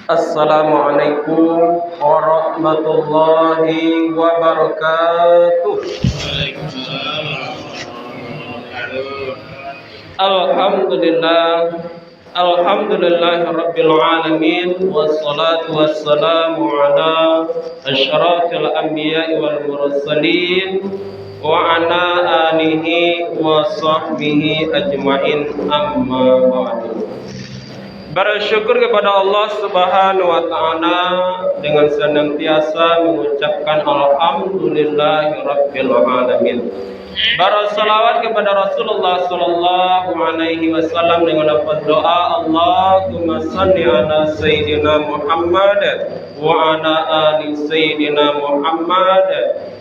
Assalamualaikum warahmatullahi wabarakatuh. Alhamdulillah, Rabbil alamin, wassalatu wassalamu ala asyrafil anbiya'i wal mursalin wa ala alihi wa sahbihi ajmain, amma ba'du. Bersyukur kepada Allah Subhanahu wa taala dengan senantiasa mengucapkan alhamdulillahirabbil alamin. Bersalawat kepada Rasulullah sallallahu alaihi wasallam dengan lafaz doa, Allahumma shalli ala sayyidina Muhammad wa ala ali sayyidina Muhammad.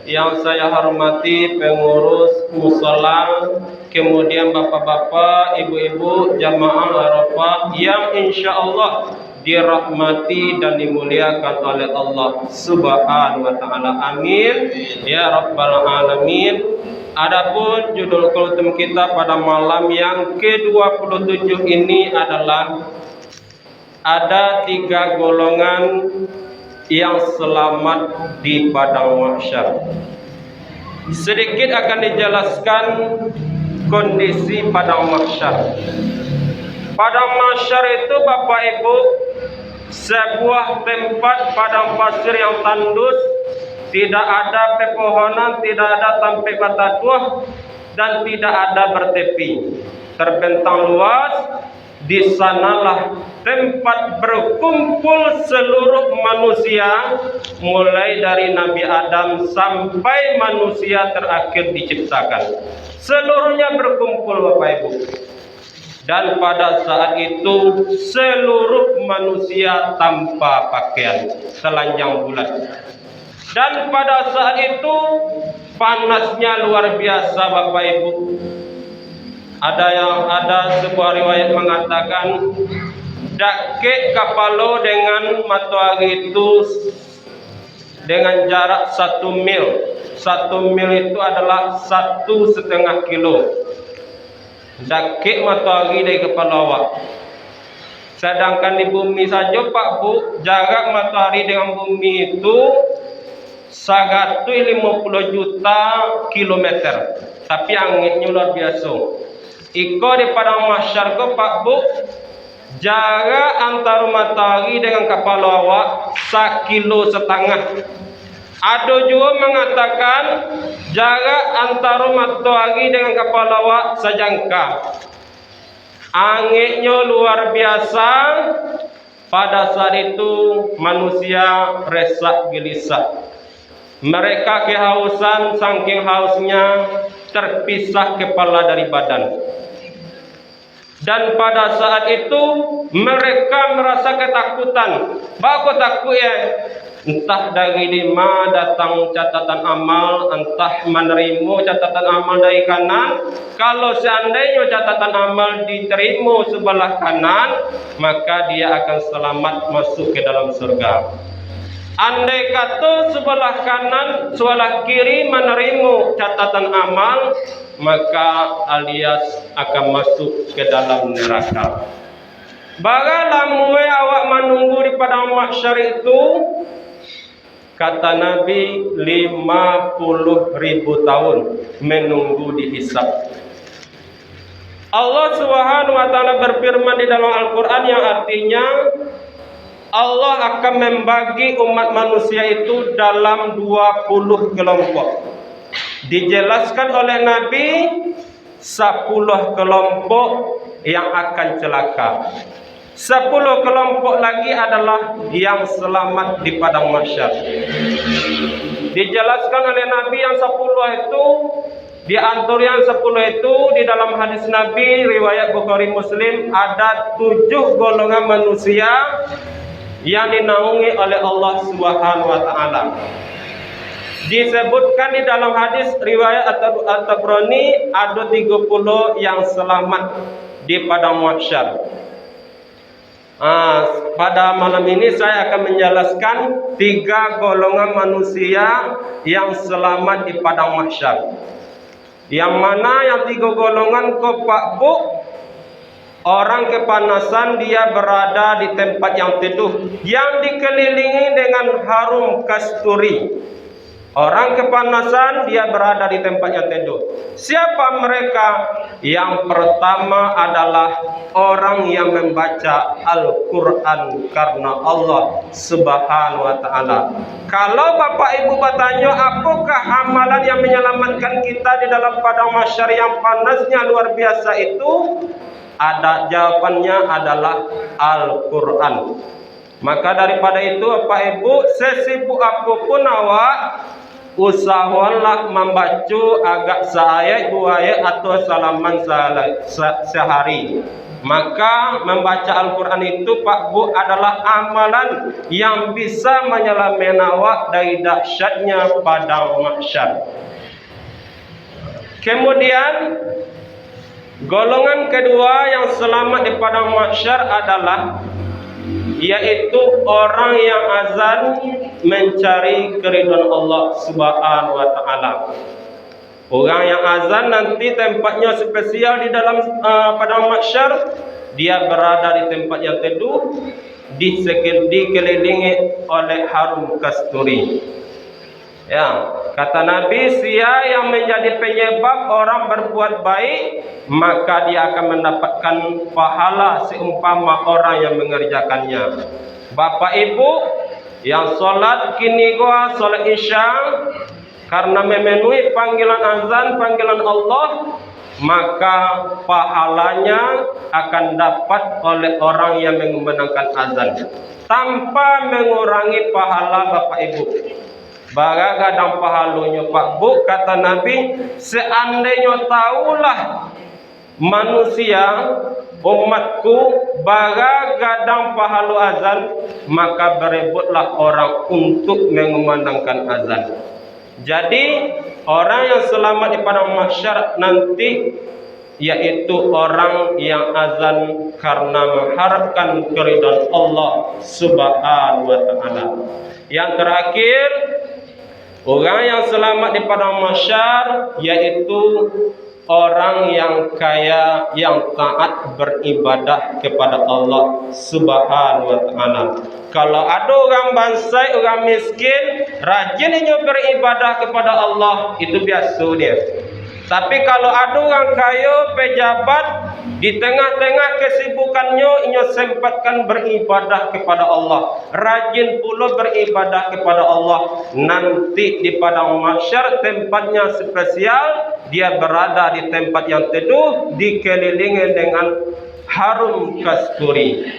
Yang saya hormati pengurus musala, kemudian bapak-bapak, ibu-ibu jamaah Arafah yang insyaallah dirahmati dan dimuliakan oleh Allah Subhanahu wa taala. Amin ya rabbal alamin. Adapun judul kultum kita pada malam yang ke-27 ini adalah ada 3 golongan yang selamat di padang mahsyar. Sedikit akan dijelaskan kondisi padang mahsyar. Padang mahsyar itu Bapak Ibu sebuah tempat padang pasir yang tandus, tidak ada pepohonan, tidak ada tampik batatua, dan tidak ada bertepi. Terbentang luas, di sanalah tempat berkumpul seluruh manusia, mulai dari Nabi Adam sampai manusia terakhir diciptakan. Seluruhnya berkumpul Bapak Ibu. Dan pada saat itu seluruh manusia tanpa pakaian, telanjang bulat. Dan pada saat itu panasnya luar biasa Bapak Ibu. Ada sebuah riwayat mengatakan dake kapalo dengan matahari itu dengan jarak 1 mil. 1 mil itu adalah 1,5 kilo. Dake matahari dari kepala awak. Sedangkan di bumi saja Pak Bu, jarak matahari dengan bumi itu 150 juta kilometer. Tapi anginnya luar biasa. Iko di padang mahsyar ko Pak Bu, jarak antara matahari dengan kepala awak 1,5 kilo. Ada juga mengatakan jarak antara matahari dengan kepala awak sejangka. Anginnya luar biasa. Pada saat itu manusia resah gelisah. Mereka kehausan, saking hausnya terpisah kepala dari badan. Dan pada saat itu mereka merasa ketakutan. Baku takut ya. Entah dari lima datang catatan amal, entah menerima catatan amal dari kanan. Kalau seandainya catatan amal diterima sebelah kanan, maka dia akan selamat masuk ke dalam surga. Andai kata sebelah kanan, sebelah kiri menerima catatan amal, maka alias akan masuk ke dalam neraka. Bagaimana mulai awak menunggu di padang mahsyar itu? Kata Nabi 50.000 tahun menunggu dihisab. Allah Subhanahu wa taala berfirman di dalam Al-Qur'an yang artinya Allah akan membagi umat manusia itu dalam 20 kelompok. Dijelaskan oleh Nabi 10 kelompok yang akan celaka. 10 kelompok lagi adalah yang selamat di padang mahsyar. Dijelaskan oleh Nabi yang 10 itu, di antara yang 10 itu di dalam hadis Nabi riwayat Bukhari Muslim ada 7 golongan manusia yang dinaungi oleh Allah Subhanahu wa taala. Disebutkan di dalam hadis riwayat At-Tabrani ada 30 yang selamat di padang mahsyar. Pada malam ini saya akan menjelaskan 3 golongan manusia yang selamat di padang mahsyar. Yang mana yang 3 golongan kok Pak Bu? Orang kepanasan dia berada di tempat yang teduh yang dikelilingi dengan harum kasturi. Orang kepanasan dia berada di tempat yang teduh. Siapa mereka? Yang pertama adalah orang yang membaca Al-Quran karena Allah Subhanahu wa ta'ala. Kalau Bapak Ibu bertanya, apakah amalan yang menyelamatkan kita di dalam padang mahsyar yang panasnya luar biasa itu? Ada jawabannya adalah Al-Quran. Maka daripada itu Bapak Ibu, sesibuk apapun awak, usahakanlah membaca agak seayat dua ayat atau salaman sehari. Maka membaca Al-Quran itu Pak Bu adalah amalan yang bisa menyelamatkan awak dari dahsyatnya padang mahsyar. Kemudian golongan kedua yang selamat di padang mahsyar adalah yaitu orang yang azan mencari keridhaan Allah Subhanahu wa ta'ala. Orang yang azan nanti tempatnya spesial di dalam padang mahsyar. Dia berada di tempat yang teduh, dikelilingi oleh harum kasturi. Ya, kata Nabi, siapa yang menjadi penyebab orang berbuat baik, maka dia akan mendapatkan pahala seumpama orang yang mengerjakannya. Bapak Ibu yang sholat kini gua sholat isya karena memenuhi panggilan azan, panggilan Allah, maka pahalanya akan dapat oleh orang yang mengumandangkan azan tanpa mengurangi pahala Bapak Ibu. Bagagadang pahalunya Pak Bu, kata Nabi, seandainya tahulah manusia umatku bagagadang pahalu azan, maka berebutlah orang untuk mengumandangkan azan. Jadi orang yang selamat di padang mahsyar nanti yaitu orang yang azan karena mengharapkan keridhaan Allah Subhanahu wa ta'ala. Yang terakhir, orang yang selamat di padang mahsyar yaitu orang yang kaya, yang taat beribadah kepada Allah Subhanahu wa ta'ala. Kalau ada orang bansai, orang miskin, rajinnya beribadah kepada Allah, itu biasa dia. Tapi kalau ada orang kaya, pejabat, di tengah-tengah kesibukannya, ia sempatkan beribadah kepada Allah. Rajin pula beribadah kepada Allah. Nanti di padang mahsyar tempatnya spesial, dia berada di tempat yang teduh, dikelilingi dengan harum kasturi.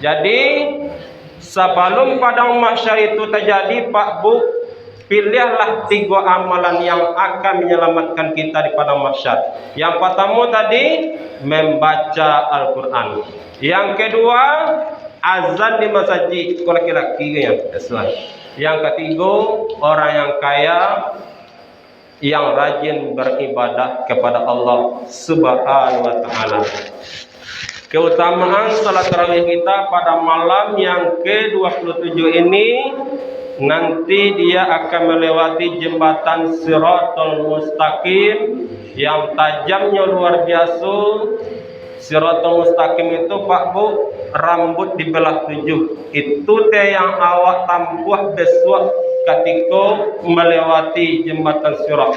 Jadi sebelum padang mahsyar itu terjadi Pak Bu, pilihlah 3 amalan yang akan menyelamatkan kita di padang mahsyar. Yang pertama tadi membaca Al-Quran. Yang kedua azan di masjid kalau laki-laki yang Islam. Yang ketiga orang yang kaya yang rajin beribadah kepada Allah Subhanahu wa ta'ala. Keutamaan salat tarawih kita pada malam yang ke-27 ini, nanti dia akan melewati jembatan Shiratal Mustaqim yang tajamnya luar biasa. Shiratal Mustaqim itu Pak Bu, rambut dibelah 7. Itu teh yang awak tampuh besok ketika melewati jembatan Sirat.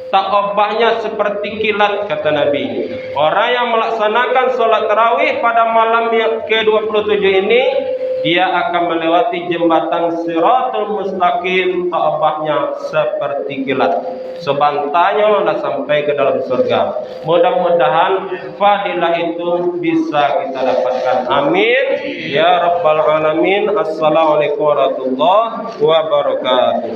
Tak obahnya seperti kilat, kata Nabi. Orang yang melaksanakan sholat tarawih pada malam yang ke-27 ini, dia akan melewati jembatan Shiratal Mustaqim, tak obahnya seperti kilat. Sebantanya lah sampai ke dalam surga. Mudah-mudahan fadilah itu bisa kita dapatkan. Amin ya rabbal alamin. Assalamualaikum warahmatullahi wabarakatuh.